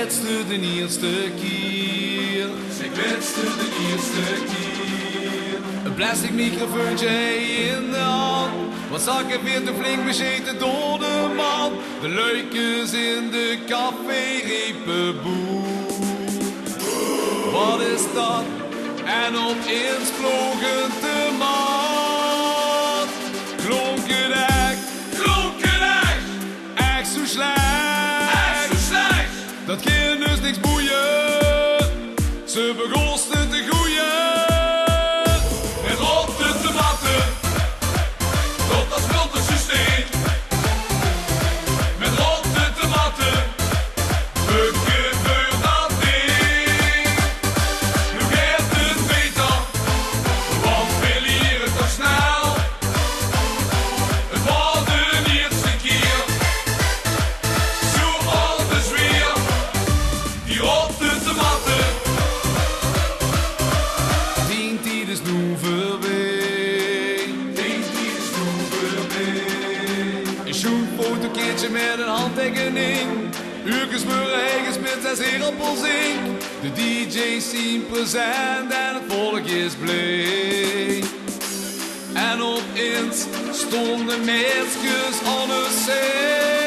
kwetste de eerste keer. Ze kwetste de eerste keer. Een plastic microfoontje in de hand. Wat zag ik weer te flink bezeten door de man. De luikjes in de café-repenboe. Wat is dat? En opeens vlogen de mat. Klonken echt. Klonken echt. Echt zo slecht. Echt zo slecht. Dat ging dus niks boeien. Ze begonnen te groeien. En rotte tomaten. Tot dat schuldensysteem. Met rotte tomaten. We gebeurt dat ding. Nu gaat het beter. Want we leren toch snel. Het wordt de eerste keer. Zo alles weer. Die rotte tomaten. Dient die de snoeven weer. Denk die is nu voorbij. Een shootfotokeertje met een handtekening. Uurtjes smeuren, eigen spits en zeerappelzink. De DJ's zien present en het volk is blij. En opeens stonden meisjes aan de zee.